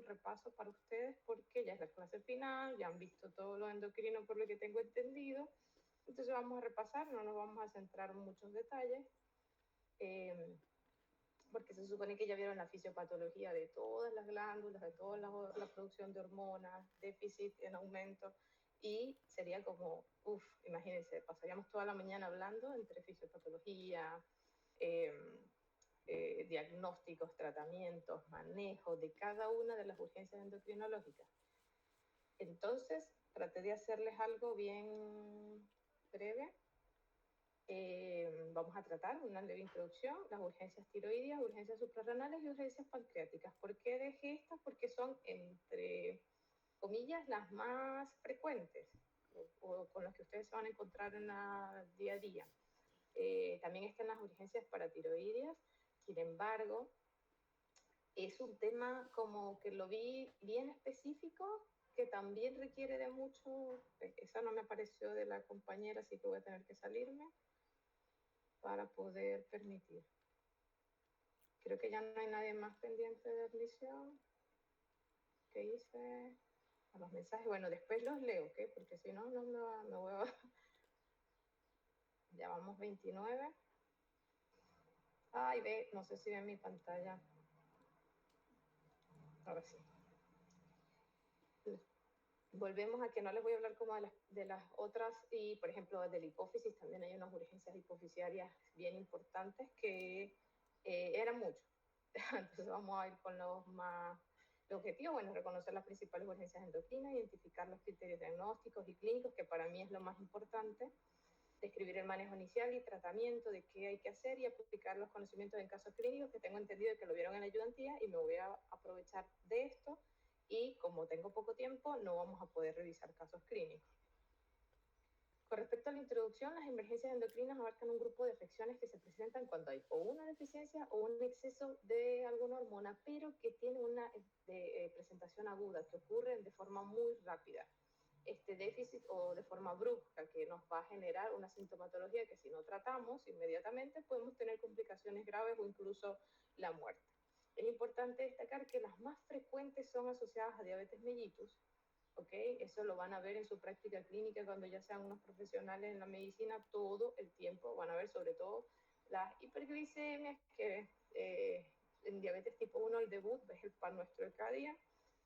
repaso para ustedes porque ya es la clase final, ya han visto todo lo endocrino por lo que tengo entendido. Entonces vamos a repasar, no nos vamos a centrar en muchos detalles, porque se supone que ya vieron la fisiopatología de todas las glándulas, de toda la producción de hormonas, déficit en aumento, y sería como, imagínense, pasaríamos toda la mañana hablando entre fisiopatología, diagnósticos, tratamientos, manejo de cada una de las urgencias endocrinológicas. Entonces, traté de hacerles algo bien breve. Vamos a tratar una leve introducción, las urgencias tiroideas, urgencias suprarrenales y urgencias pancreáticas. ¿Por qué dejé estas? Porque son, entre comillas, las más frecuentes o con las que ustedes se van a encontrar en el día a día. También están las urgencias paratiroideas. Sin embargo, es un tema como que lo vi bien específico, que también requiere de mucho. Esa no me apareció de la compañera, así que voy a tener que salirme para poder permitir. Creo que ya no hay nadie más pendiente de admisión. ¿Qué hice? A los mensajes. Bueno, después los leo, ¿ok? Porque si no, no voy a... Ya vamos 29. Ay, ve, no sé si ven mi pantalla. Ahora sí. Volvemos a que no les voy a hablar como de las otras, y por ejemplo de la hipófisis también hay unas urgencias hipofisiarias bien importantes que eran muchos. Entonces vamos a ir con los más... El objetivo, bueno, reconocer las principales urgencias endocrinas, identificar los criterios diagnósticos y clínicos, que para mí es lo más importante, describir el manejo inicial y tratamiento de qué hay que hacer y aplicar los conocimientos en casos clínicos, que tengo entendido que lo vieron en la ayudantía, y me voy a aprovechar de esto. Y como tengo poco tiempo, no vamos a poder revisar casos clínicos. Con respecto a la introducción, las emergencias endocrinas abarcan un grupo de afecciones que se presentan cuando hay o una deficiencia o un exceso de alguna hormona, pero que tiene una presentación aguda, que ocurren de forma muy rápida. Este déficit o de forma brusca, que nos va a generar una sintomatología que si no tratamos inmediatamente podemos tener complicaciones graves o incluso la muerte. Es importante destacar que las más frecuentes son asociadas a diabetes mellitus. ¿Okay? Eso lo van a ver en su práctica clínica cuando ya sean unos profesionales en la medicina todo el tiempo. Van a ver sobre todo las hiperglicemias, que en diabetes tipo 1 el debut es el pan nuestro de cada día.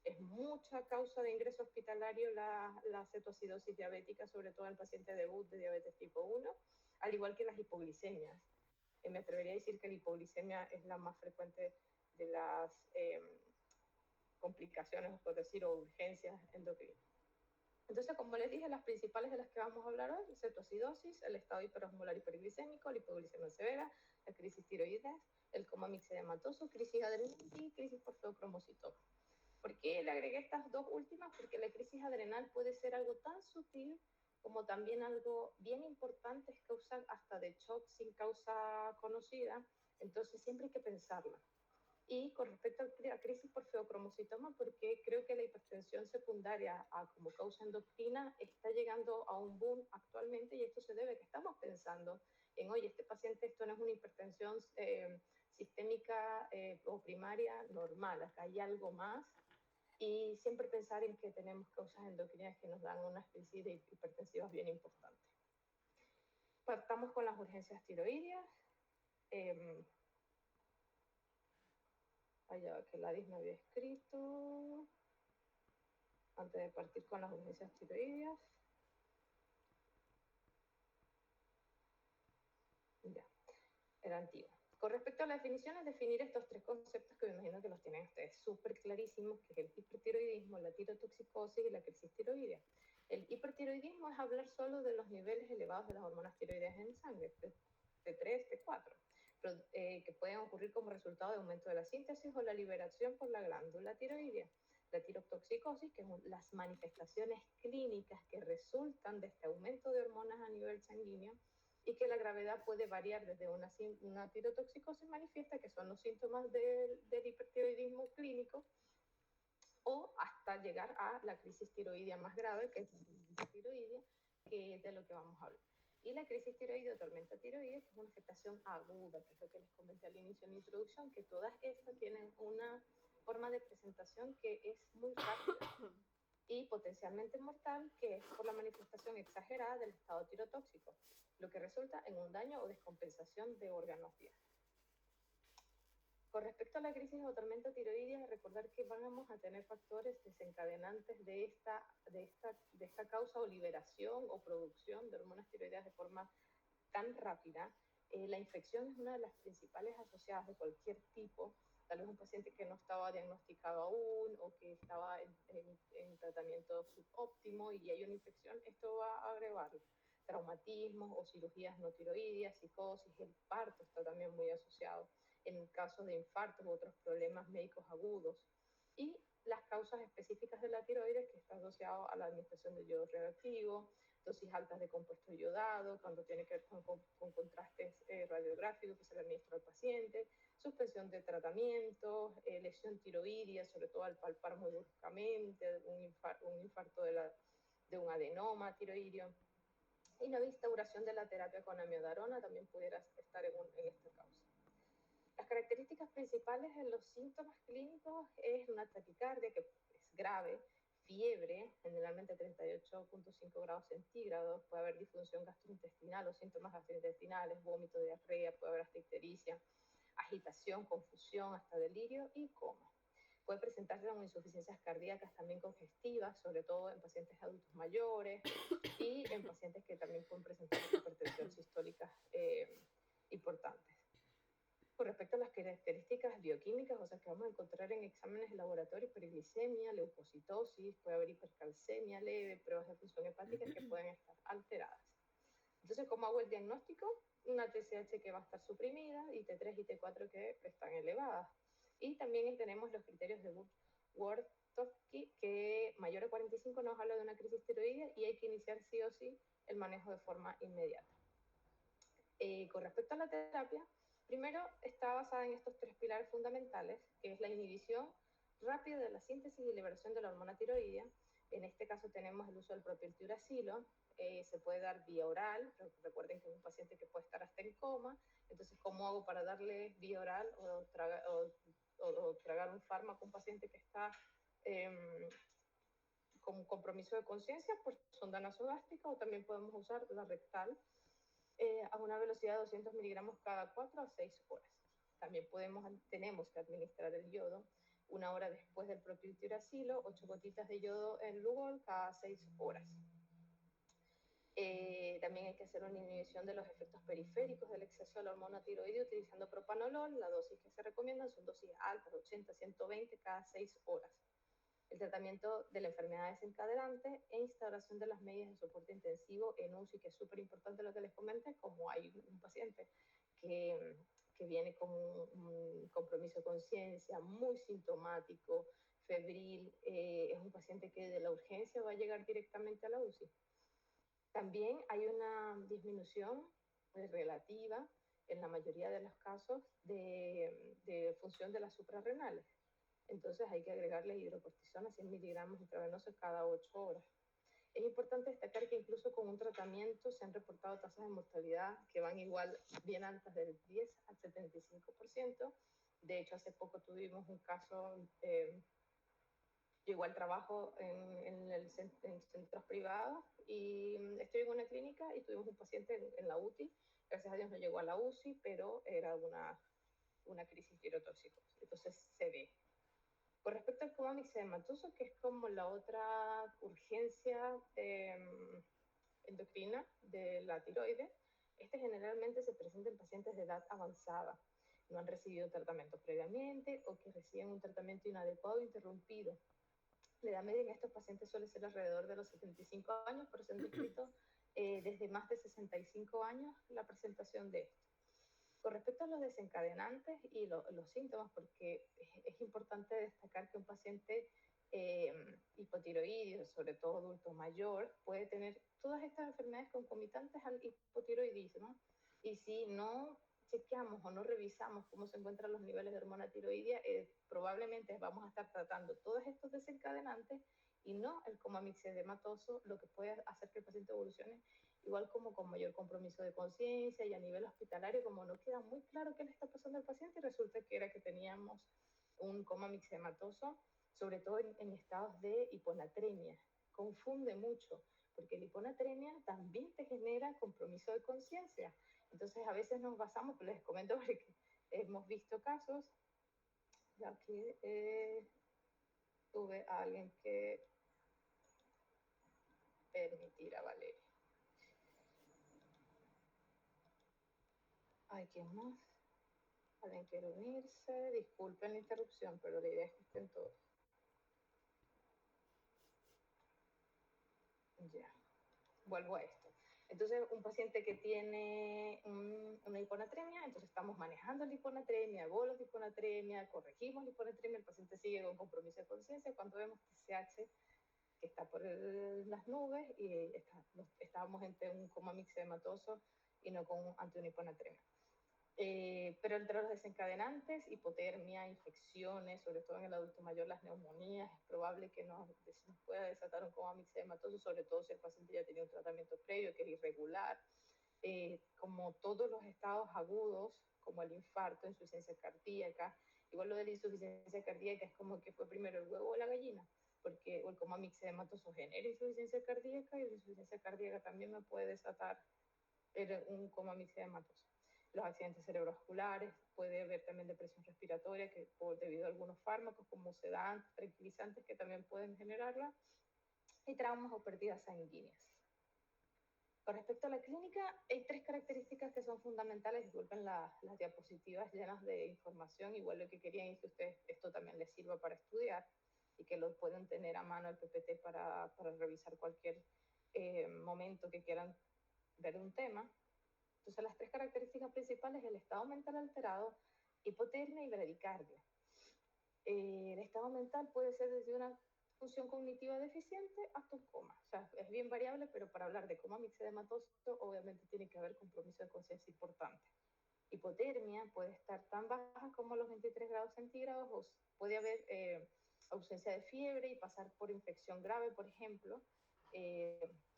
Es mucha causa de ingreso hospitalario la cetoacidosis diabética, sobre todo en el paciente debut de diabetes tipo 1, al igual que las hipoglicemias. Me atrevería a decir que la hipoglicemia es la más frecuente de las complicaciones, por decir, o urgencias endocrinas. Entonces, como les dije, las principales de las que vamos a hablar hoy: cetoacidosis, el estado hiperosmolar hiperglicémico, la hipoglicemia severa, la crisis tiroides, el coma mixedematoso, crisis adrenal y crisis por feocromocitoma. ¿Por qué le agregué estas dos últimas? Porque la crisis adrenal puede ser algo tan sutil como también algo bien importante, es causar hasta de shock sin causa conocida. Entonces siempre hay que pensarla. Y con respecto a la crisis por feocromocitoma, porque creo que la hipertensión secundaria como causa endocrina está llegando a un boom actualmente, y esto se debe a que estamos pensando en, oye, este paciente, esto no es una hipertensión sistémica o primaria normal, acá hay algo más, y siempre pensar en que tenemos causas endocrinas que nos dan unas crisis de hipertensivas bien importantes. Partamos con las urgencias tiroideas. Allá que Ladis me había escrito antes de partir con las urgencias tiroideas. Ya, era antigua. Con respecto a las definiciones, definir estos tres conceptos que me imagino que los tienen ustedes súper clarísimos, que es el hipertiroidismo, la tirotoxicosis y la crisis tiroidea. El hipertiroidismo es hablar solo de los niveles elevados de las hormonas tiroideas en sangre, T3, T4, pero, que pueden ocurrir como resultado de aumento de la síntesis o la liberación por la glándula tiroidea. La tirotoxicosis, que son las manifestaciones clínicas que resultan de este aumento de hormonas a nivel sanguíneo, y que la gravedad puede variar desde una tirotoxicosis manifiesta, que son los síntomas del hipertiroidismo clínico, o hasta llegar a la crisis tiroidea más grave, que es la tiroidea, que es de lo que vamos a hablar. Y la crisis tiroidea o tormenta tiroidea, que es una afectación aguda, que es lo que les comenté al inicio en la introducción, que todas estas tienen una forma de presentación que es muy rápida y potencialmente mortal, que es por la manifestación exagerada del estado tirotóxico, lo que resulta en un daño o descompensación de órganos viales. Con respecto a la crisis o tormenta tiroidea, recordar que vamos a tener factores desencadenantes de esta causa o liberación o producción de hormonas tiroideas de forma tan rápida. La infección es una de las principales asociadas de cualquier tipo. Tal vez un paciente que no estaba diagnosticado aún o que estaba en tratamiento subóptimo y hay una infección, esto va a agregar traumatismos o cirugías no tiroideas, psicosis, el parto está también muy asociado en casos de infartos u otros problemas médicos agudos. Y las causas específicas de la tiroides, que está asociado a la administración de yodo radioactivo, dosis altas de compuesto yodado, cuando tiene que ver con contrastes radiográficos que se le administra al paciente, suspensión de tratamientos, lesión tiroidea, sobre todo al palpar muy bruscamente, un infarto de un adenoma tiroideo, y la instauración de la terapia con amiodarona también pudiera estar en esta causa. Las características principales en los síntomas clínicos es una taquicardia que es grave, fiebre, generalmente 38.5 grados centígrados, puede haber disfunción gastrointestinal o síntomas gastrointestinales, vómito, diarrea, puede haber hasta ictericia, agitación, confusión, hasta delirio y coma. Puede presentarse con insuficiencias cardíacas también congestivas, sobre todo en pacientes adultos mayores y en pacientes que también pueden presentar hipertensión sistólica importantes. Con respecto a las características bioquímicas, o sea, que vamos a encontrar en exámenes de laboratorio, hiperglicemia, leucocitosis, puede haber hipercalcemia leve, pruebas de función hepática que pueden estar alteradas. Entonces, ¿cómo hago el diagnóstico? Una TSH que va a estar suprimida y T3 y T4 que están elevadas. Y también tenemos los criterios de Ward-Tofsky, que mayor a 45 nos habla de una crisis tiroidea y hay que iniciar sí o sí el manejo de forma inmediata. Con respecto a la terapia, primero está basada en estos tres pilares fundamentales, que es la inhibición rápida de la síntesis y liberación de la hormona tiroidea. En este caso tenemos el uso del propiltiuracilo, se puede dar vía oral, recuerden que es un paciente que puede estar hasta en coma, entonces ¿cómo hago para darle vía oral o tragar un fármaco a un paciente que está con compromiso de conciencia? Pues sonda nasogástrica, o también podemos usar la rectal, a una velocidad de 200 miligramos cada 4 a 6 horas. También tenemos que administrar el yodo una hora después del propiltiuracilo, 8 gotitas de yodo en Lugol cada 6 horas. También hay que hacer una inhibición de los efectos periféricos del exceso de la hormona tiroidea utilizando propanolol. La dosis que se recomiendan son dosis altas, 80, 120 cada 6 horas. El tratamiento de la enfermedad desencadenante e instauración de las medidas de soporte intensivo en UCI, que es súper importante lo que les comenté, como hay un paciente que viene con un compromiso de conciencia, muy sintomático, febril, es un paciente que de la urgencia va a llegar directamente a la UCI. También hay una disminución relativa, en la mayoría de los casos, de función de las suprarrenales. Entonces hay que agregarle hidrocortisona 100 miligramos intravenosos cada 8 horas. Es importante destacar que incluso con un tratamiento se han reportado tasas de mortalidad que van igual bien altas del 10 al 75%. De hecho, hace poco tuvimos un caso, yo igual trabajo en centros privados y estoy en una clínica y tuvimos un paciente en la UTI. Gracias a Dios no llegó a la UCI, pero era una crisis tirotóxica. Entonces se ve. Con respecto al coma mixedematoso, que es como la otra urgencia endocrina de la tiroides, este generalmente se presenta en pacientes de edad avanzada, no han recibido tratamiento previamente o que reciben un tratamiento inadecuado o interrumpido. La edad media en estos pacientes suele ser alrededor de los 75 años, pero se han descrito desde más de 65 años la presentación de esto. Con respecto a los desencadenantes y los síntomas, porque es importante destacar que un paciente hipotiroideo, sobre todo adulto mayor, puede tener todas estas enfermedades concomitantes al hipotiroidismo, y si no chequeamos o no revisamos cómo se encuentran los niveles de hormona tiroidea, probablemente vamos a estar tratando todos estos desencadenantes y no el coma mixedematoso, lo que puede hacer que el paciente evolucione igual como con mayor compromiso de conciencia, y a nivel hospitalario, como no queda muy claro qué le está pasando al paciente, y resulta que era que teníamos un coma mixematoso, sobre todo en estados de hiponatremia. Confunde mucho, porque la hiponatremia también te genera compromiso de conciencia. Entonces a veces nos basamos, les comento porque hemos visto casos, ya que tuve a alguien que permitir a Valeria. Ay, ¿quién más? Alguien quiere unirse. Disculpen la interrupción, pero la idea es que estén todos. Ya. Vuelvo a esto. Entonces, un paciente que tiene una hiponatremia, entonces estamos manejando la hiponatremia, bolos de hiponatremia, corregimos la hiponatremia, el paciente sigue con compromiso de conciencia. Cuando vemos TSH que está por las nubes y estábamos entre un coma mixedematoso y no ante una hiponatremia. Pero entre los desencadenantes, hipotermia, infecciones, sobre todo en el adulto mayor, las neumonías, es probable que nos pueda desatar un coma mixedematoso, sobre todo si el paciente ya tenía un tratamiento previo que es irregular. Como todos los estados agudos, como el infarto, insuficiencia cardíaca, igual lo de la insuficiencia cardíaca es como que fue primero el huevo o la gallina, porque el coma mixedematoso genera insuficiencia cardíaca y la insuficiencia cardíaca también me puede desatar un coma mixedematoso. Los accidentes cerebrovasculares, puede haber también depresión respiratoria que debido a algunos fármacos como sedantes, tranquilizantes que también pueden generarla, y traumas o pérdidas sanguíneas. Con respecto a la clínica, hay 3 características que son fundamentales. Disculpen las diapositivas llenas de información. Igual lo que querían es que ustedes esto también les sirva para estudiar y que lo puedan tener a mano el PPT para revisar cualquier momento que quieran ver un tema. Entonces, las 3 características principales: el estado mental alterado, hipotermia y bradicardia. El estado mental puede ser desde una función cognitiva deficiente hasta un coma. O sea, es bien variable, pero para hablar de coma mixedematoso, obviamente tiene que haber compromiso de conciencia importante. Hipotermia puede estar tan baja como los 23 grados centígrados, o puede haber ausencia de fiebre y pasar por infección grave, por ejemplo.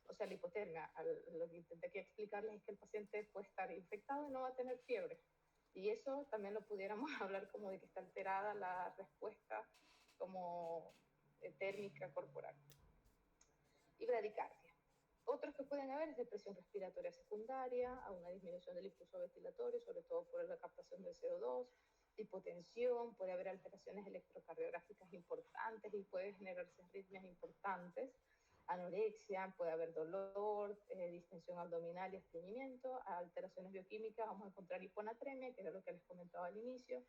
O sea, la hipotermia, lo que intenté aquí explicarles es que el paciente puede estar infectado y no va a tener fiebre. Y eso también lo pudiéramos hablar como de que está alterada la respuesta como térmica corporal. Y bradicardia. Otros que pueden haber es depresión respiratoria secundaria, a una disminución del impulso ventilatorio, sobre todo por la captación del CO2, hipotensión, puede haber alteraciones electrocardiográficas importantes y puede generarse arritmias importantes, anorexia, puede haber dolor, distensión abdominal y estreñimiento, alteraciones bioquímicas, vamos a encontrar hiponatremia, que era lo que les comentaba al inicio.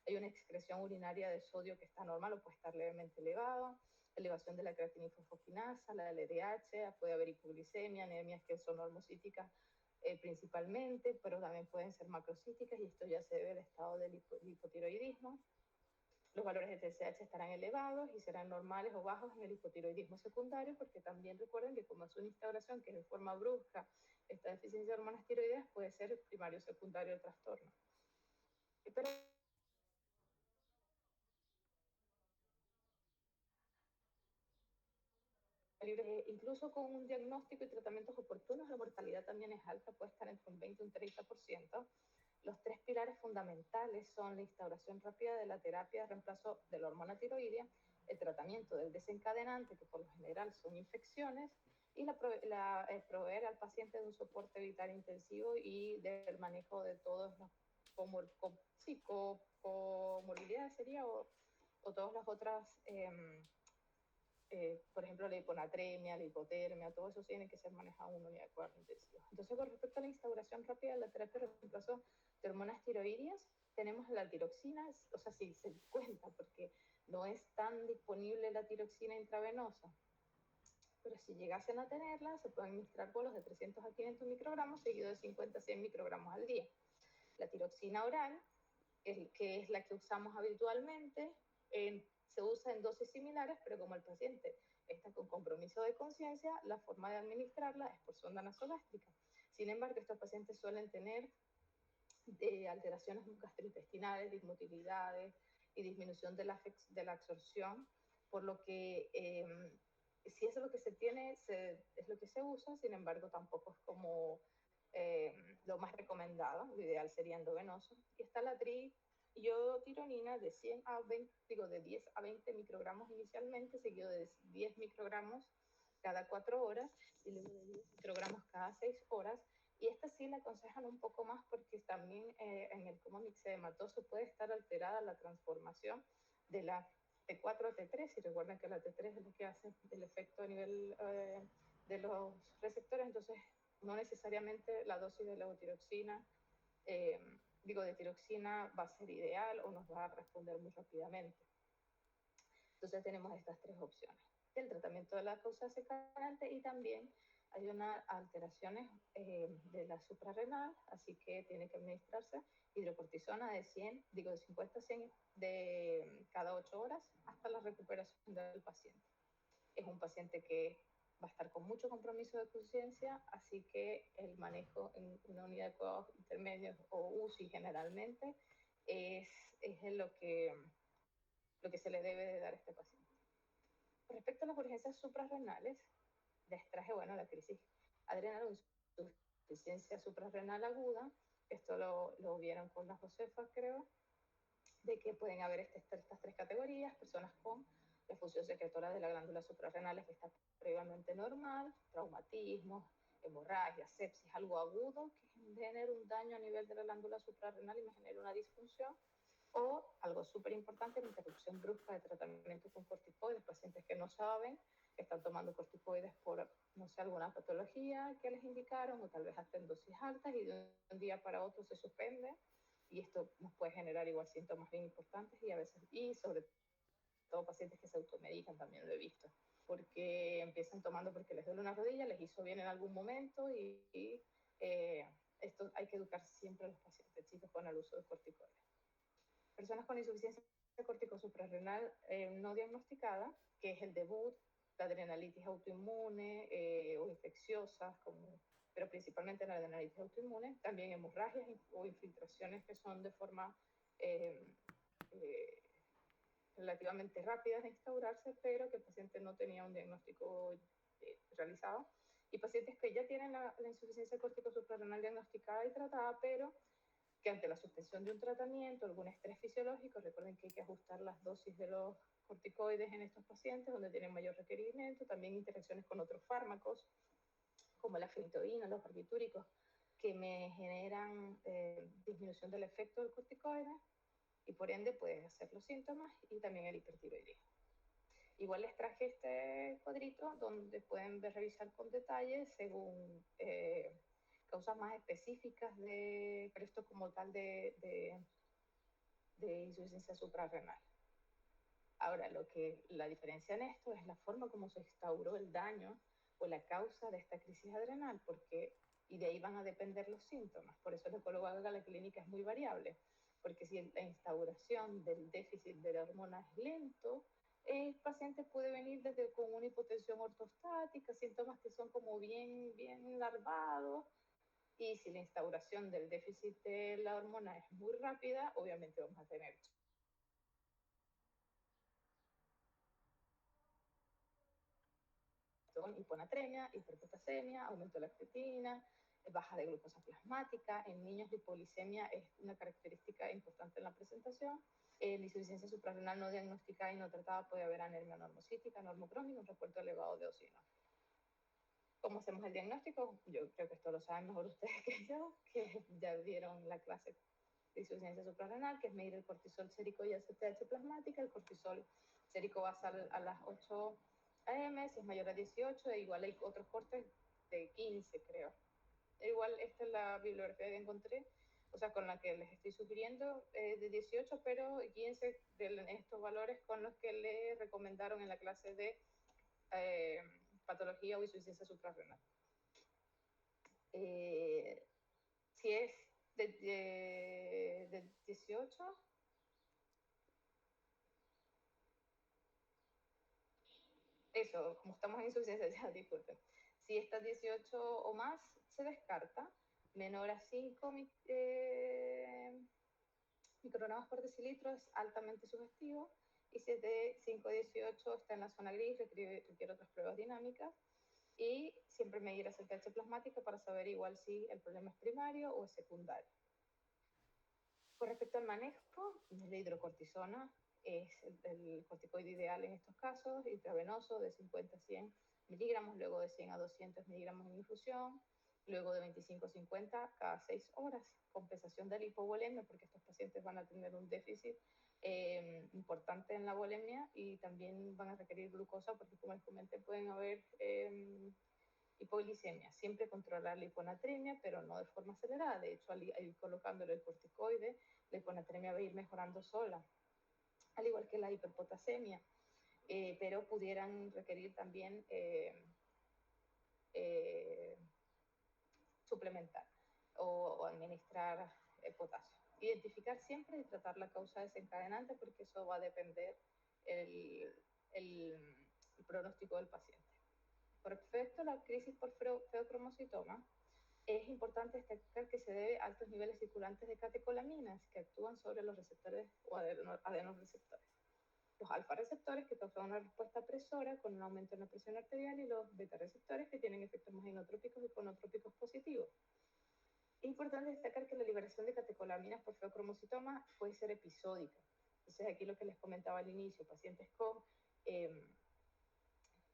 Hay una excreción urinaria de sodio que está normal o puede estar levemente elevada, elevación de la creatina y fosfoquinasa, la LDH, puede haber hipoglicemia, anemias que son normocíticas principalmente, pero también pueden ser macrocíticas, y esto ya se debe al estado del hipotiroidismo. Los valores de TSH estarán elevados y serán normales o bajos en el hipotiroidismo secundario, porque también recuerden que como es una instauración que es de forma brusca, esta deficiencia de hormonas tiroideas puede ser primario o secundario del trastorno. Pero incluso con un diagnóstico y tratamientos oportunos, la mortalidad también es alta, puede estar entre un 20 y un 30%. Los 3 pilares fundamentales son la instauración rápida de la terapia de reemplazo de la hormona tiroidea, el tratamiento del desencadenante, que por lo general son infecciones, y proveer al paciente de un soporte vital intensivo y del manejo de todos los comorbilidades sería, o todas las otras por ejemplo, la hiponatremia, la hipotermia, todo eso tiene que ser manejado en una unidad de cuidado intensivo. Entonces, con respecto a la instauración rápida de la terapia de reemplazo de hormonas tiroideas, tenemos la tiroxina, o sea, sí se cuenta, porque no es tan disponible la tiroxina intravenosa, pero si llegasen a tenerla, se pueden administrar bolos de 300 a 500 microgramos, seguido de 50 a 100 microgramos al día. La tiroxina oral, que es la que usamos habitualmente, se usa en dosis similares, pero como el paciente está con compromiso de conciencia, la forma de administrarla es por sonda nasogástrica. Sin embargo, estos pacientes suelen tener alteraciones gastrointestinales, dismotilidades y disminución de la absorción, por lo que si es lo que se tiene, es lo que se usa. Sin embargo, tampoco es como lo más recomendado. Lo ideal sería endovenoso. Y está la Yo tironina de 100 a 20, digo, de 10 a 20 microgramos inicialmente, seguido de 10 microgramos cada 4 horas y luego de 10 microgramos cada 6 horas. Y esta sí la aconsejan un poco más porque también en el coma mixedematoso puede estar alterada la transformación de la T4 a T3, y recuerden que la T3 es lo que hace el efecto a nivel de los receptores, entonces no necesariamente la dosis de levotiroxina, de tiroxina va a ser ideal o nos va a responder muy rápidamente. Entonces tenemos estas tres opciones. El tratamiento de la causa secante y también hay unas alteraciones de la suprarrenal, así que tiene que administrarse hidrocortisona de 50 a 100 de cada 8 horas hasta la recuperación del paciente. Es un paciente que va a estar con mucho compromiso de conciencia, así que el manejo en una unidad de cuidados intermedios o UCI generalmente es lo que se le debe de dar a este paciente. Respecto a las urgencias suprarrenales, les traje, la crisis adrenal o insuficiencia suprarrenal aguda. Esto lo vieron con la Josefa, creo, de que pueden haber estas tres categorías: personas con la función secretora de la glándula suprarrenal que está previamente normal, traumatismos, hemorragia, sepsis, algo agudo que genere un daño a nivel de la glándula suprarrenal y me genere una disfunción, o algo súper importante, la interrupción brusca de tratamiento con corticoides, pacientes que no saben, que están tomando corticoides por, no sé, alguna patología que les indicaron, o tal vez hasta en dosis altas, y de un día para otro se suspende, y esto nos puede generar igual síntomas bien importantes, y a veces, y sobre todo pacientes que se automedican, también lo he visto, porque empiezan tomando porque les duele una rodilla, les hizo bien en algún momento, y esto hay que educar siempre a los pacientes, chicos, con el uso de corticoides. Personas con insuficiencia córtico suprarrenal no diagnosticada, que es el debut, la adrenalitis autoinmune o infecciosas, pero principalmente la adrenalitis autoinmune, también hemorragias o infiltraciones que son de forma relativamente rápidas de instaurarse, pero que el paciente no tenía un diagnóstico realizado, y pacientes que ya tienen la insuficiencia córtico suprarrenal diagnosticada y tratada, pero que ante la suspensión de un tratamiento, algún estrés fisiológico, recuerden que hay que ajustar las dosis de los corticoides en estos pacientes donde tienen mayor requerimiento, también interacciones con otros fármacos, como la fenitoína, los barbitúricos, que me generan disminución del efecto del corticoide, y por ende pueden hacer los síntomas, y también el hipertiroidismo. Igual les traje este cuadrito donde pueden revisar con detalle según causas más específicas pero esto como tal de insuficiencia suprarrenal. Ahora, la diferencia en esto es la forma como se instauró el daño o la causa de esta crisis adrenal, y de ahí van a depender los síntomas. Por eso el ecólogo de la clínica es muy variable, porque si la instauración del déficit de la hormona es lento, el paciente puede venir desde con una hipotensión ortostática, síntomas que son como bien, bien larvados, y si la instauración del déficit de la hormona es muy rápida, obviamente vamos a tener hiponatremia, hiperpotasemia, aumento de la creatinina, baja de glucosa plasmática. En niños la hipoglicemia es una característica importante en la presentación. La insuficiencia suprarrenal no diagnosticada y no tratada puede haber anemia normocítica, normocrónica, un reporte elevado de eosino. ¿Cómo hacemos el diagnóstico? Yo creo que esto lo saben mejor ustedes que yo, que ya vieron la clase de insuficiencia suprarrenal, que es medir el cortisol sérico y ACTH plasmática. El cortisol sérico basal a las 8 AM, si es mayor a 18, e igual hay otros cortes de 15, creo. Igual esta es la bibliografía que encontré, o sea, con la que les estoy sugiriendo, de 18, pero 15 de estos valores con los que le recomendaron en la clase de patología o insuficiencia suprarrenal. Si es de 18, eso, como estamos en insuficiencia, disculpen. Si está 18 o más, se descarta. Menor a 5 microgramos por decilitro es altamente sugestivo, y si es de 5 a 18 está en la zona gris, requiere otras pruebas dinámicas, y siempre medir ACTH plasmática para saber igual si el problema es primario o es secundario. Con respecto al manejo de hidrocortisona, es el corticoide ideal en estos casos, intravenoso de 50 a 100 miligramos, luego de 100 a 200 miligramos en infusión, luego de 25 a 50 cada 6 horas, compensación de la hipovolemia, porque estos pacientes van a tener un déficit importante en la volemia y también van a requerir glucosa, porque como les comenté pueden haber hipoglicemia. Siempre controlar la hiponatremia, pero no de forma acelerada. De hecho, al ir colocándole el corticoide, la hiponatremia va a ir mejorando sola, al igual que la hiperpotasemia, pero pudieran requerir también suplementar o administrar potasio. Identificar siempre y tratar la causa desencadenante, porque eso va a depender el pronóstico del paciente. Por respecto a la crisis por feocromocitoma, es importante destacar que se debe a altos niveles circulantes de catecolaminas que actúan sobre los receptores o adenoreceptores. Los alfa receptores que causan una respuesta presora con un aumento en la presión arterial y los beta receptores que tienen efectos más inotrópicos y conotrópicos positivos. Es importante destacar que la liberación de catecolaminas por feocromocitoma puede ser episódica. Entonces aquí lo que les comentaba al inicio, pacientes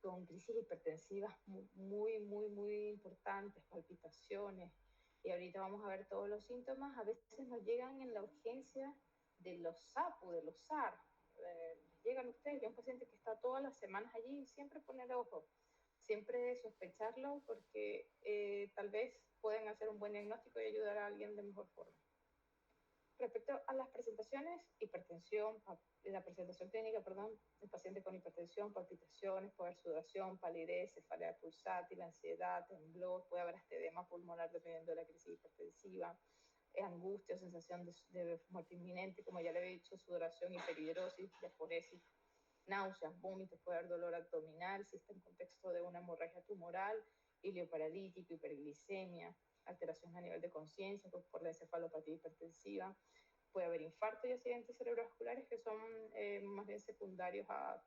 con crisis hipertensivas muy importantes, palpitaciones, y ahorita vamos a ver todos los síntomas, a veces nos llegan en la urgencia de los SAPU, de los SAR. Llegan ustedes, un paciente que está todas las semanas allí, siempre poner ojo, siempre sospecharlo, porque tal vez pueden hacer un buen diagnóstico y ayudar a alguien de mejor forma. Respecto a las presentaciones, hipertensión, la presentación clínica, perdón, el paciente con hipertensión, palpitaciones, puede haber sudoración, palidez, cefalea pulsátil, ansiedad, temblor, puede haber hasta edema pulmonar dependiendo de la crisis hipertensiva, angustia, sensación de muerte inminente, como ya le había dicho, sudoración, hiperhidrosis, diaforesis, náuseas, vómitos, puede haber dolor abdominal, si está en contexto de una hemorragia tumoral, ilioparalítico, hiperglicemia, alteraciones a nivel de conciencia por la encefalopatía hipertensiva, puede haber infarto y accidentes cerebrovasculares que son más bien secundarios a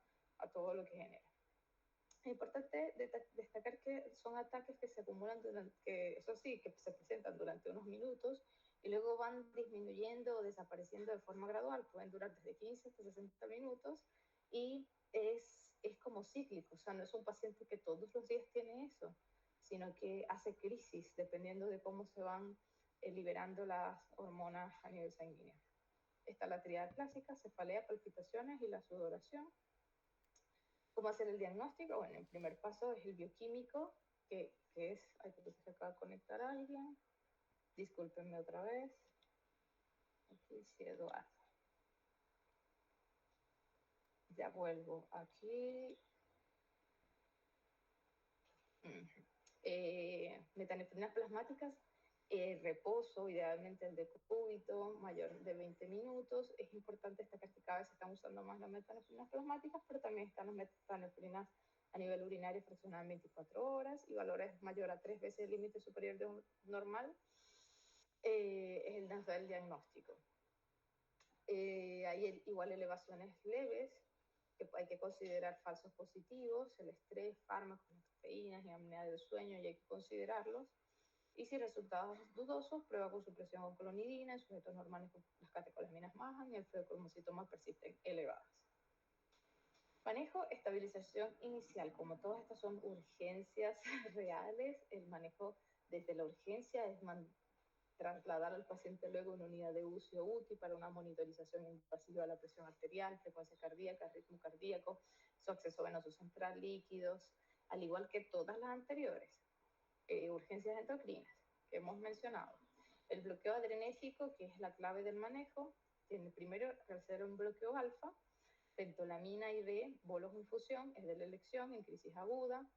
todo lo que genera. Es importante destacar que son ataques que se acumulan que eso sí, que se presentan durante unos minutos y luego van disminuyendo o desapareciendo de forma gradual, pueden durar desde 15 hasta 60 minutos y es como cíclico, o sea, no es un paciente que todos los días tiene eso, sino que hace crisis dependiendo de cómo se van liberando las hormonas a nivel sanguíneo. Está la tríada clásica, cefalea, palpitaciones y la sudoración. ¿Cómo hacer el diagnóstico? Bueno, el primer paso es el bioquímico, que es, ay, que se acaba de conectar a alguien, discúlpenme otra vez, aquí sí, Eduardo. Ya vuelvo aquí. Metanefrinas plasmáticas, reposo, idealmente el decúbito, mayor de 20 minutos. Es importante destacar que cada vez se están usando más las metanefrinas plasmáticas, pero también están las metanefrinas a nivel urinario fraccionadas en 24 horas y valores mayor a 3 veces el límite superior de un normal. Es el diagnóstico. Hay igual elevaciones leves, que hay que considerar falsos positivos, el estrés, fármacos, cafeínas y apnea del sueño, y hay que considerarlos. Y si resultados dudosos, prueba con supresión con clonidina, en sujetos normales las catecolaminas bajan y el feocromocitoma persisten elevadas. Manejo, estabilización inicial. Como todas estas son urgencias reales, el manejo desde la urgencia es trasladar al paciente luego a una unidad de UCI o UTI para una monitorización invasiva de la presión arterial, frecuencia cardíaca, ritmo cardíaco, su acceso venoso central, líquidos, al igual que todas las anteriores. Urgencias endocrinas que hemos mencionado. El bloqueo adrenérgico, que es la clave del manejo, tiene primero hacer un bloqueo alfa, pentolamina IV, bolos infusión, es de la elección en crisis aguda.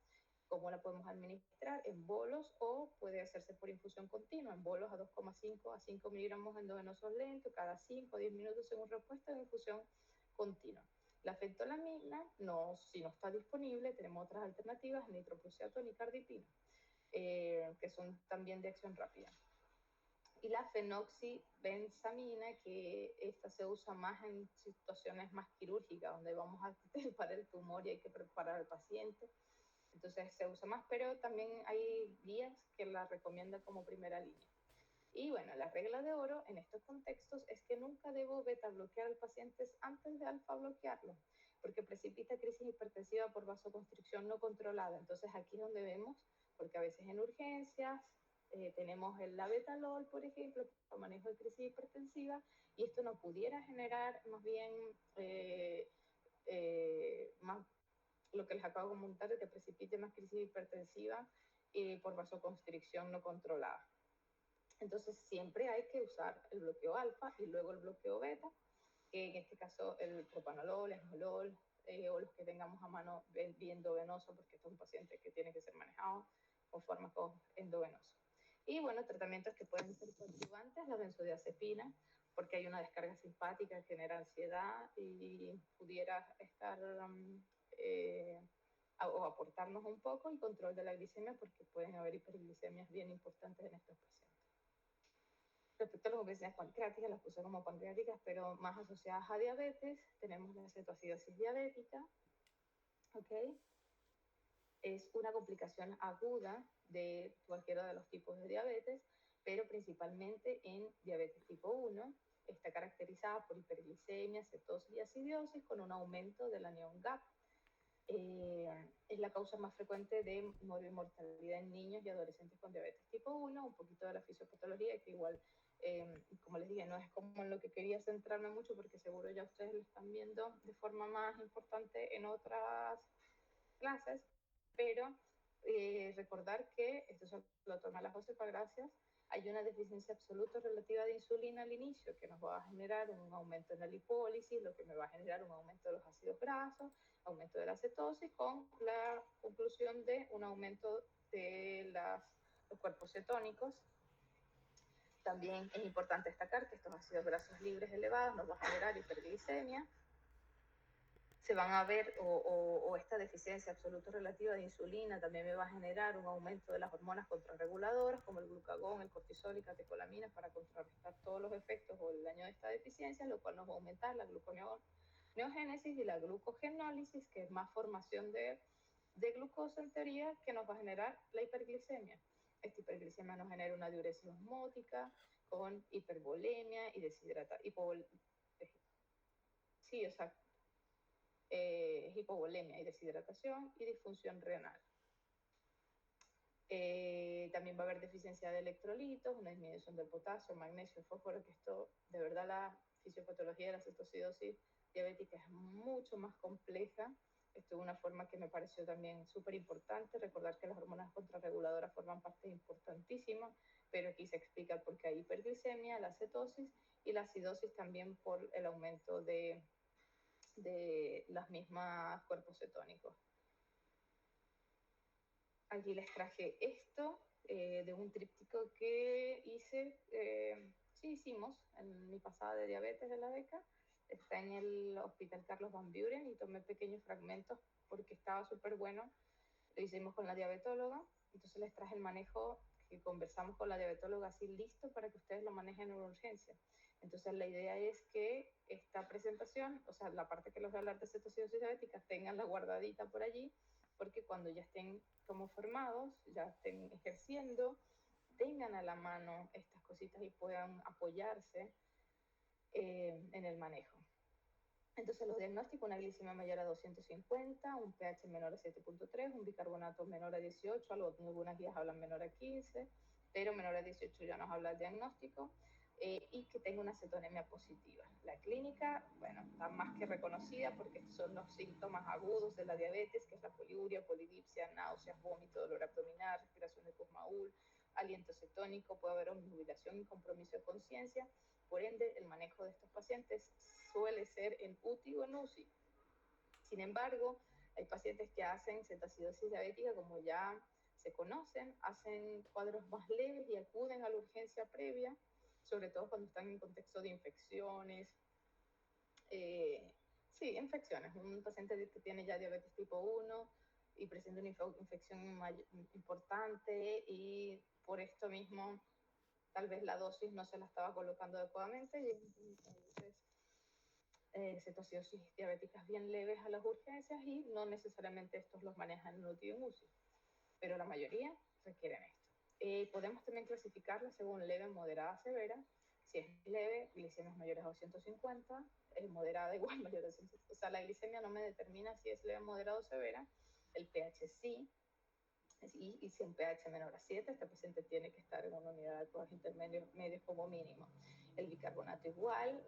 ¿Cómo la podemos administrar? En bolos o puede hacerse por infusión continua, en bolos a 2,5 a 5 miligramos endovenosos lentos cada 5 o 10 minutos según respuesta de infusión continua. La fentolamina, no, si no está disponible, tenemos otras alternativas, nitroprusiato, nicardipina, que son también de acción rápida. Y la fenoxibenzamina, que esta se usa más en situaciones más quirúrgicas, donde vamos a extirpar el tumor y hay que preparar al paciente. Entonces se usa más, pero también hay guías que la recomiendan como primera línea. Y bueno, la regla de oro en estos contextos es que nunca debo beta bloquear al paciente antes de alfa bloquearlo, porque precipita crisis hipertensiva por vasoconstricción no controlada. Entonces aquí es donde vemos, porque a veces en urgencias tenemos el labetalol, por ejemplo, para manejo de crisis hipertensiva, y esto no pudiera generar más bien más lo que les acabo de comentar, de que precipite más crisis hipertensiva por vasoconstricción no controlada. Entonces siempre hay que usar el bloqueo alfa y luego el bloqueo beta, que en este caso el propanolol, esmolol, o los que tengamos a mano endovenoso, porque este es un paciente que tiene que ser manejado con fármacos endovenosos. Y bueno, tratamientos que pueden ser coadyuvantes, la benzodiazepina, porque hay una descarga simpática que genera ansiedad y pudiera estar o aportarnos un poco, y control de la glicemia, porque pueden haber hiperglicemias bien importantes en estos pacientes. Respecto a las obesidades pancreáticas, las puse como pancreáticas, pero más asociadas a diabetes, tenemos la cetoacidosis diabética, ¿ok? Es una complicación aguda de cualquiera de los tipos de diabetes, pero principalmente en diabetes tipo 1. Está caracterizada por hiperglicemia, cetosis y acidosis con un aumento del anión GAP. Es la causa más frecuente de mortalidad en niños y adolescentes con diabetes tipo 1, un poquito de la fisiopatología, que igual, como les dije, no es como en lo que quería centrarme mucho, porque seguro ya ustedes lo están viendo de forma más importante en otras clases, pero recordar que, esto lo toma la Josefa, gracias, hay una deficiencia absoluta relativa de insulina al inicio, que nos va a generar un aumento en la lipólisis, lo que me va a generar un aumento de los ácidos grasos, aumento de la cetosis, con la conclusión de un aumento de los cuerpos cetónicos. También es importante destacar que estos ácidos grasos libres elevados nos van a generar hiperglicemia. Se van a ver, o esta deficiencia absoluta relativa de insulina también me va a generar un aumento de las hormonas contrarreguladoras, como el glucagón, el cortisol y catecolaminas, para contrarrestar todos los efectos o el daño de esta deficiencia, lo cual nos va a aumentar la gluconeogénesis y la glucogenólisis, que es más formación de glucosa en teoría, que nos va a generar la hiperglicemia. Esta hiperglicemia nos genera una diuresis osmótica con hipervolemia y deshidratación. Sí, exacto. Hipovolemia y deshidratación y disfunción renal. También va a haber deficiencia de electrolitos, una disminución del potasio, magnesio, fósforo, que esto, de verdad, la fisiopatología de la cetoacidosis diabética es mucho más compleja. Esto es una forma que me pareció también súper importante, recordar que las hormonas contrarreguladoras forman parte importantísima, pero aquí se explica por qué hay hiperglicemia, la cetosis, y la acidosis también por el aumento de las mismas cuerpos cetónicos. Aquí les traje esto de un tríptico que hicimos en mi pasada de diabetes de la beca. Está en el Hospital Carlos Van Buren y tomé pequeños fragmentos porque estaba súper bueno. Lo hicimos con la diabetóloga, entonces les traje el manejo que conversamos con la diabetóloga así listo para que ustedes lo manejen en urgencia. Entonces la idea es que esta presentación, o sea, la parte que les voy a hablar de cetoacidosis diabética, tengan la guardadita por allí, porque cuando ya estén como formados, ya estén ejerciendo, tengan a la mano estas cositas y puedan apoyarse en el manejo. Entonces los diagnósticos: una glicemia mayor a 250, un pH menor a 7.3, un bicarbonato menor a 18, algunas guías hablan menor a 15, pero menor a 18 ya nos habla el diagnóstico, y que tenga una cetonemia positiva. La clínica, bueno, está más que reconocida porque estos son los síntomas agudos de la diabetes, que es la poliuria, polidipsia, náuseas, vómito, dolor abdominal, respiración de Kussmaul, aliento cetónico, puede haber omnibulación y compromiso de conciencia. Por ende, el manejo de estos pacientes suele ser en UTI o en UCI. Sin embargo, hay pacientes que hacen cetoacidosis diabética, como ya se conocen, hacen cuadros más leves y acuden a la urgencia previa, sobre todo cuando están en contexto de infecciones. Infecciones. Un paciente que tiene ya diabetes tipo 1 y presenta una infección importante, y por esto mismo tal vez la dosis no se la estaba colocando adecuadamente, y entonces cetoacidosis diabéticas bien leves a las urgencias, y no necesariamente estos los manejan en UTI o en UCI, pero la mayoría requieren esto. Podemos también clasificarla según leve, moderada, severa. Si es leve, glicemias mayores a 250, moderada igual mayor a 250. O sea, la glicemia no me determina si es leve, moderada o severa. El pH sí. Y si un pH menor a 7, este paciente tiene que estar en una unidad de cuidados intermedios medios como mínimo. El bicarbonato igual,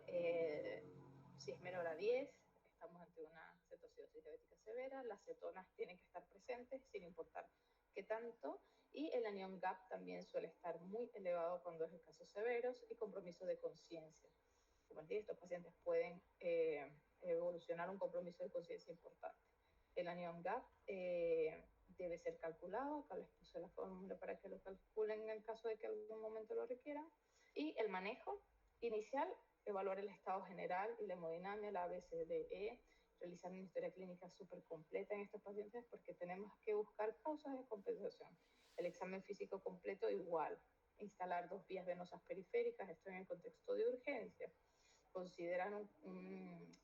si es menor a 10, estamos ante una cetoacidosis diabética severa. Las cetonas tienen que estar presentes sin importar qué tanto. Y el anión GAP también suele estar muy elevado cuando es en casos severos y compromiso de conciencia. Como les dije, estos pacientes pueden evolucionar un compromiso de conciencia importante. El anión GAP debe ser calculado. Acá les puse la fórmula para que lo calculen en el caso de que algún momento lo requieran. Y el manejo inicial, evaluar el estado general y la hemodinamia, la ABCDE, realizar una historia clínica súper completa en estos pacientes porque tenemos que buscar causas de compensación. El examen físico completo igual. Instalar 2 vías venosas periféricas, esto en el contexto de urgencia. Considerar un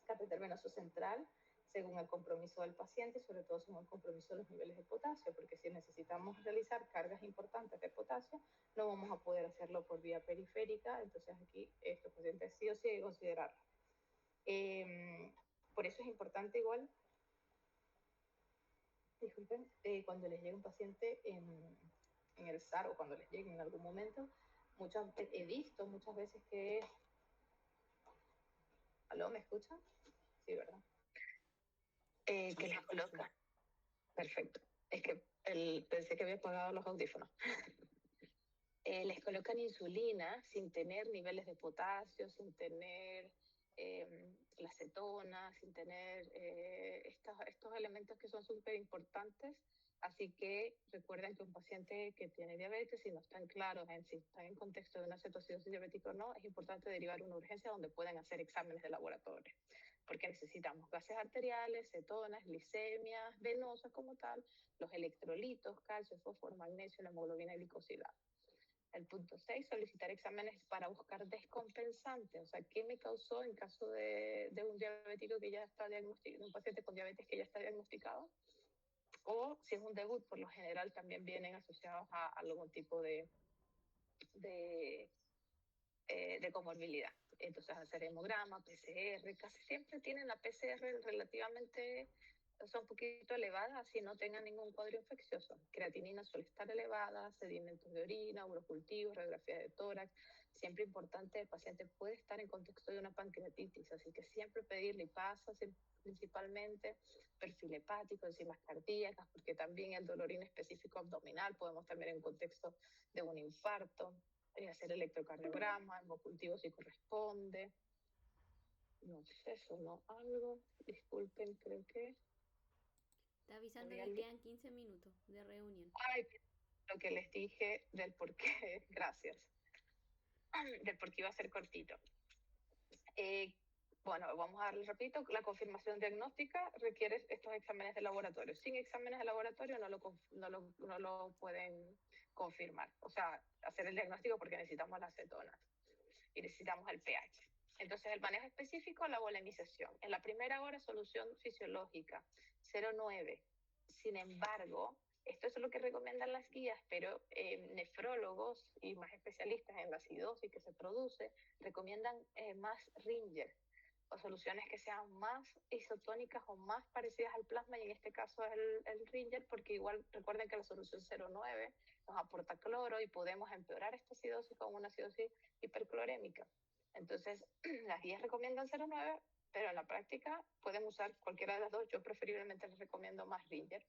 catéter venoso central según el compromiso del paciente, sobre todo según el compromiso de los niveles de potasio, porque si necesitamos realizar cargas importantes de potasio, no vamos a poder hacerlo por vía periférica, entonces aquí estos pacientes sí o sí hay que considerarlo. Por eso es importante igual, disculpen, cuando les llegue un paciente en el SAR o cuando les llegue en algún momento, he visto muchas veces que... ¿Aló, me escuchan? Sí, ¿verdad? Que les coloca. Perfecto. Es que pensé que había apagado los audífonos. Les colocan insulina sin tener niveles de potasio, sin tener la cetona, sin tener estos elementos que son súper importantes. Así que recuerden que un paciente que tiene diabetes, si no están claros en si están en contexto de una cetoacidosis diabética o no, es importante derivar una urgencia donde puedan hacer exámenes de laboratorio, porque necesitamos gases arteriales, cetonas, glicemias venosas como tal, los electrolitos, calcio, fósforo, magnesio, la hemoglobina glicosilada. El punto 6, solicitar exámenes para buscar descompensantes. O sea, ¿qué me causó en caso de un diabético que ya está diagnosticado, un paciente con diabetes que ya está diagnosticado? O si es un debut, por lo general también vienen asociados a algún tipo de comorbilidad. Entonces, hacer hemograma, PCR, casi siempre tienen la PCR relativamente, o sea, un poquito elevada, así no tengan ningún cuadro infeccioso. Creatinina suele estar elevada, sedimentos de orina, urocultivos, radiografía de tórax. Siempre importante, el paciente puede estar en contexto de una pancreatitis, así que siempre pedir lipasa, principalmente perfil hepático, enzimas cardíacas, porque también el dolor inespecífico abdominal podemos también en contexto de un infarto. Hacer electrocardiograma, hemocultivo si corresponde. No sé, sonó algo. Disculpen, creo que... Está avisando que quedan 15 minutos de reunión. Ay, lo que les dije del por qué, gracias, del por qué iba a ser cortito. Bueno, vamos a darle, repito, la confirmación diagnóstica requiere estos exámenes de laboratorio. Sin exámenes de laboratorio no lo pueden confirmar. O sea, hacer el diagnóstico porque necesitamos las cetonas y necesitamos el pH. Entonces, el manejo específico, la volemización. En la primera hora, solución fisiológica, 0,9. Sin embargo, esto es lo que recomiendan las guías, pero nefrólogos y más especialistas en la acidosis que se produce recomiendan más Ringer o soluciones que sean más isotónicas o más parecidas al plasma, y en este caso es el Ringer, porque igual recuerden que la solución 0,9 nos aporta cloro y podemos empeorar esta acidosis con una acidosis hiperclorémica. Entonces, las guías recomiendan 0,9, pero en la práctica pueden usar cualquiera de las dos. Yo preferiblemente les recomiendo más Ringer.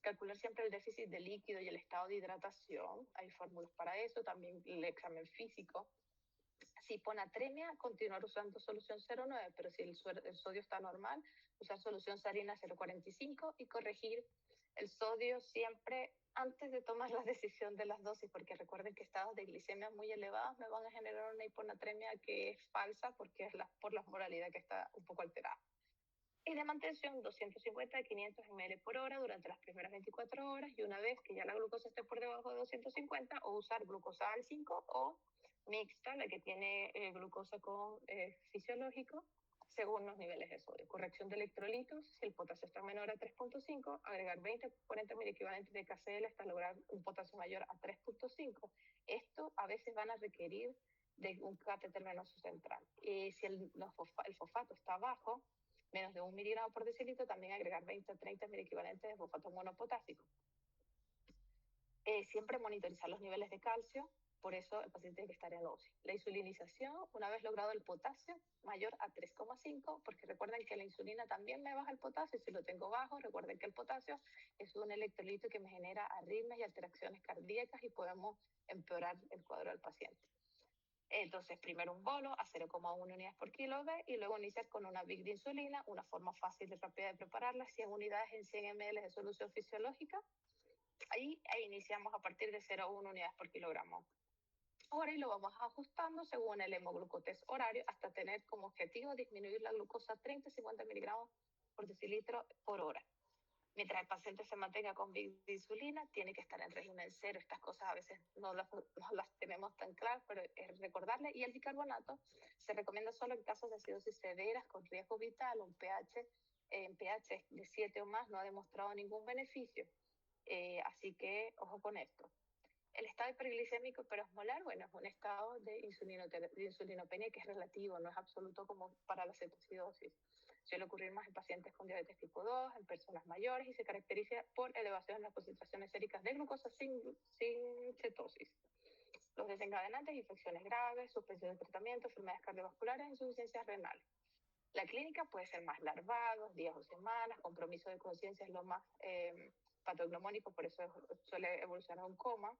Calcular siempre el déficit de líquido y el estado de hidratación. Hay fórmulas para eso, también el examen físico. Si hiponatremia, continuar usando solución 0,9, pero si el sodio está normal, usar solución salina 0,45 y corregir el sodio siempre antes de tomar la decisión de las dosis, porque recuerden que estados de glicemia muy elevados me van a generar una hiponatremia que es falsa porque es por la moralidad que está un poco alterada. Y de mantención 250 a 500 ml por hora durante las primeras 24 horas, y una vez que ya la glucosa esté por debajo de 250, o usar glucosa al 5 o mixta, la que tiene glucosa con fisiológico, según los niveles de sodio. Corrección de electrolitos, si el potasio está menor a 3.5, agregar 20-40 mil equivalentes de KCl hasta lograr un potasio mayor a 3.5. Esto a veces van a requerir de un catéter venoso central. Si el fosfato está bajo, menos de 1 miligramo por decilitro, también agregar 20-30 mil equivalentes de fosfato monopotásico. Siempre monitorizar los niveles de calcio, por eso el paciente tiene que estar en UCI. La insulinización, una vez logrado el potasio mayor a 3,5, porque recuerden que la insulina también me baja el potasio, si lo tengo bajo, recuerden que el potasio es un electrolito que me genera arritmias y alteraciones cardíacas y podemos empeorar el cuadro del paciente. Entonces, primero un bolo a 0,1 unidades por kilo B y luego iniciar con una BIC de insulina, una forma fácil y rápida de prepararla, 100 unidades en 100 ml de solución fisiológica. Ahí iniciamos a partir de 0,1 unidades por kilogramo hora y lo vamos ajustando según el hemoglucotés horario hasta tener como objetivo disminuir la glucosa a 30-50 miligramos por decilitro por hora. Mientras el paciente se mantenga con insulina, tiene que estar en régimen cero. Estas cosas a veces no las tenemos tan claras, pero es recordarle. Y el bicarbonato se recomienda solo en casos de acidosis severas con riesgo vital, un pH en pH de 7 o más no ha demostrado ningún beneficio. Así que ojo con esto. El estado hiperglicémico hiperosmolar, bueno, es un estado de insulinopenia que es relativo, no es absoluto como para la cetoacidosis. Suele ocurrir más en pacientes con diabetes tipo 2, en personas mayores y se caracteriza por elevación en las concentraciones séricas de glucosa sin cetosis. Los desencadenantes, infecciones graves, suspensión de tratamiento, enfermedades cardiovasculares, insuficiencias renales. La clínica puede ser más larvados, días o semanas, compromiso de conciencia es lo más patognomónico, por eso suele evolucionar a un coma.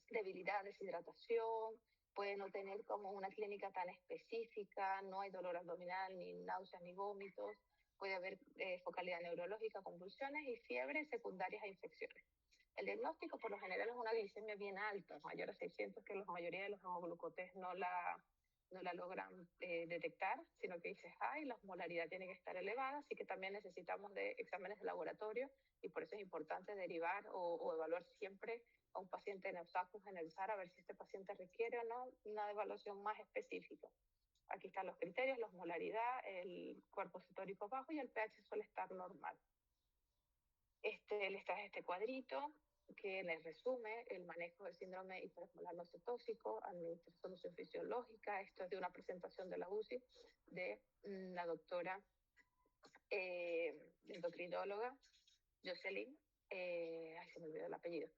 Debilidad, deshidratación, puede no tener como una clínica tan específica, no hay dolor abdominal, ni náuseas, ni vómitos, puede haber focalidad neurológica, convulsiones y fiebre secundarias a infecciones. El diagnóstico por lo general es una glicemia bien alta, mayor a 600, que la mayoría de los hemoglucotés no la logran detectar, sino que dices, ay, la osmolaridad tiene que estar elevada, así que también necesitamos de exámenes de laboratorio y por eso es importante derivar o evaluar siempre a un paciente en Eusapus, en el SAR, a ver si este paciente requiere o no una evaluación más específica. Aquí están los criterios, la osmolaridad, el cuerpo cetórico bajo y el pH suele estar normal. Les traje este cuadrito que les resume el manejo del síndrome hiperosmolar no cetóxico, administrar solución fisiológica. Esto es de una presentación de la UCI de la doctora endocrinóloga Jocelyn, se me olvidó el apellido,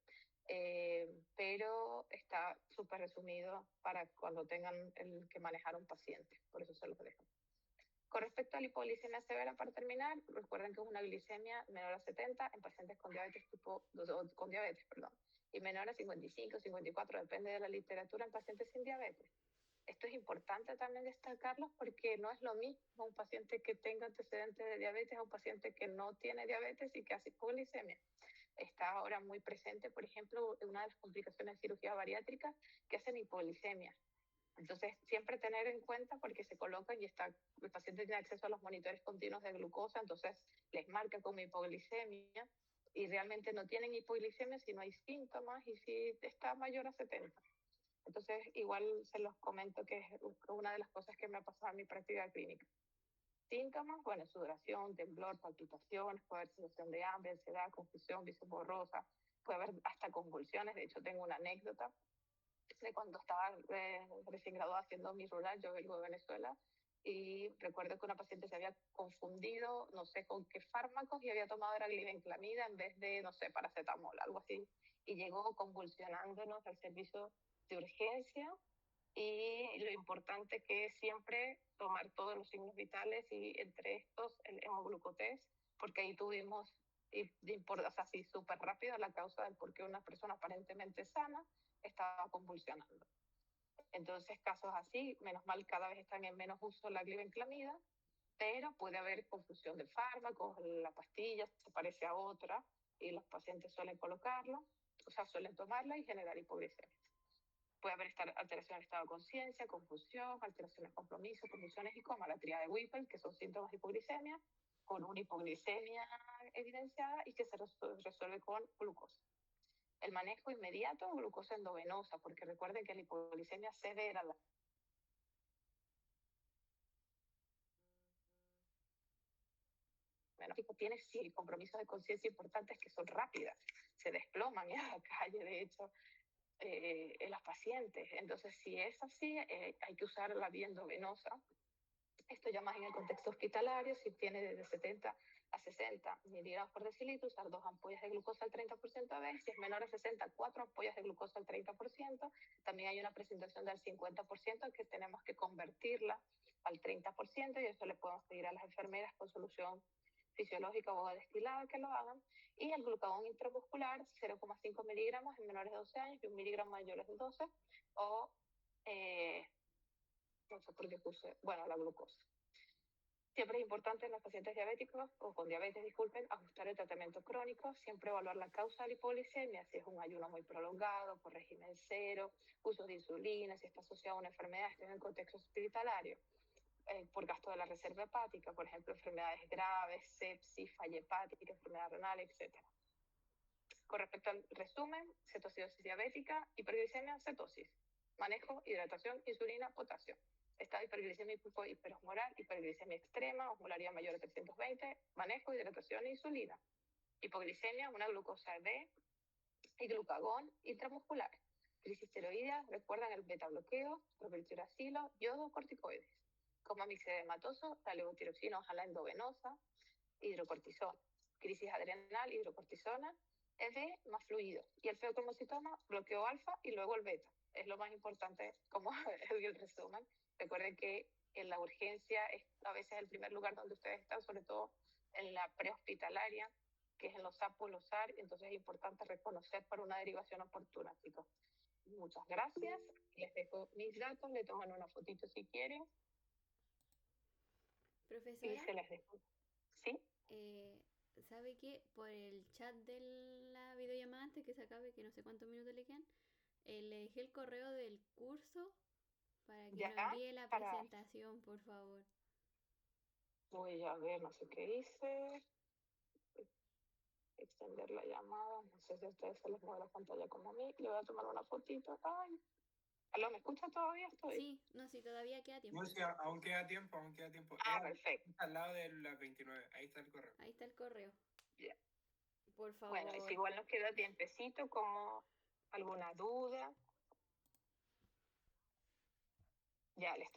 pero está súper resumido para cuando tengan que manejar un paciente, por eso se los dejo. Con respecto a la hipoglicemia severa, para terminar, recuerden que es una glicemia menor a 70 en pacientes con diabetes y menor a 55, 54, depende de la literatura, en pacientes sin diabetes. Esto es importante también destacarlo porque no es lo mismo un paciente que tenga antecedentes de diabetes a un paciente que no tiene diabetes y que hace hipoglicemia. Está ahora muy presente, por ejemplo, una de las complicaciones de cirugía bariátrica que hacen hipoglicemia. Entonces, siempre tener en cuenta porque se colocan y el paciente tiene acceso a los monitores continuos de glucosa, entonces les marca como hipoglicemia y realmente no tienen hipoglicemia si no hay síntomas y si está mayor a 70. Entonces, igual se los comento que es una de las cosas que me ha pasado en mi práctica clínica. Síntomas, bueno, sudoración, temblor, palpitaciones, puede haber sensación de hambre, ansiedad, confusión, visión borrosa, puede haber hasta convulsiones. De hecho, tengo una anécdota de cuando estaba recién graduada haciendo mi rural, yo vengo de Venezuela, y recuerdo que una paciente se había confundido, no sé con qué fármacos, y había tomado era glibenclamida en vez de, no sé, paracetamol, algo así, y llegó convulsionándonos al servicio de urgencia, y lo importante que es siempre tomar todos los signos vitales y entre estos el hemoglucotés, porque ahí tuvimos, o sea, así súper rápido la causa del por qué una persona aparentemente sana estaba convulsionando. Entonces, casos así, menos mal, cada vez están en menos uso la glibenclamida, pero puede haber confusión de fármacos, la pastilla se parece a otra y los pacientes suelen colocarlo, o sea, suelen tomarla y generar hipoglicemia. Puede haber alteración del estado de conciencia, confusión, alteraciones de compromiso, convulsiones y coma, la tríada de Whipple, que son síntomas de hipoglicemia, con una hipoglicemia evidenciada y que se resuelve con glucosa. El manejo inmediato, glucosa endovenosa, porque recuerden que la hipoglicemia severa menos. Tiene sí compromisos de conciencia importantes que son rápidas, se desploman en la calle, de hecho, en las pacientes. Entonces, si es así, hay que usar la vía endovenosa. Esto ya más en el contexto hospitalario, si tiene desde 70 a 60 miligramos por decilitro, usar 2 ampollas de glucosa al 30% a veces, si es menor a 60, 4 ampollas de glucosa al 30%. También hay una presentación del 50% que tenemos que convertirla al 30% y eso le podemos pedir a las enfermeras con solución fisiológica o destilada que lo hagan. Y el glucagón intramuscular, 0,5 miligramos en menores de 12 años y 1 miligramo mayores de 12, o no sé por qué puse, bueno, la glucosa. Siempre es importante en los pacientes diabéticos o con diabetes, disculpen, ajustar el tratamiento crónico, siempre evaluar la causa de la hipoglicemia, si es un ayuno muy prolongado, por régimen cero, uso de insulina, si está asociado a una enfermedad, está en el contexto hospitalario, por gasto de la reserva hepática, por ejemplo, enfermedades graves, sepsis, falla hepática, enfermedad renal, etc. Con respecto al resumen, cetocidosis diabética, hiperglicemia, cetosis, manejo, hidratación, insulina, potasio. Estado hiperglicémico hiperosmolar, hiperglicemia extrema, osmolaridad mayor a 320, manejo, hidratación e insulina. Hipoglicemia, una glucosa D y glucagón intramuscular. Crisis tiroidea, recuerdan el beta-bloqueo, propitiracilo, yodo, corticoides. Coma mixedematoso, la levotiroxina, ojalá endovenosa, hidrocortisona. Crisis adrenal, hidrocortisona, ED más fluido. Y el feocromocitoma, bloqueo alfa y luego el beta. Es lo más importante, como el resumen. Recuerden que en la urgencia es a veces el primer lugar donde ustedes están, sobre todo en la prehospitalaria, que es en los SAPO, los SAR, entonces es importante reconocer para una derivación oportuna, chicos. Muchas gracias. Les dejo mis datos, le toman una fotito si quieren. Profesora, y se les dejo. ¿Sí? ¿Sabe qué? Por el chat de la videollamada antes que se acabe, que no sé cuántos minutos le quedan, le dejé el correo del curso para que Ya, nos envíe la para... presentación, por favor. Voy a ver, no sé qué hice. Extender la llamada. No sé si a ustedes se les mueve la pantalla como a mí. Le voy a tomar una fotito. Ay. ¿Aló, me escucha todavía? Estoy. Sí, no, sí, todavía queda tiempo. No, sí, aún queda tiempo, aún queda tiempo. Perfecto. Al lado de las 29, ahí está el correo. Ahí está el correo. Yeah. Por favor. Bueno, si igual nos queda tiempecito, como alguna duda. Ya, les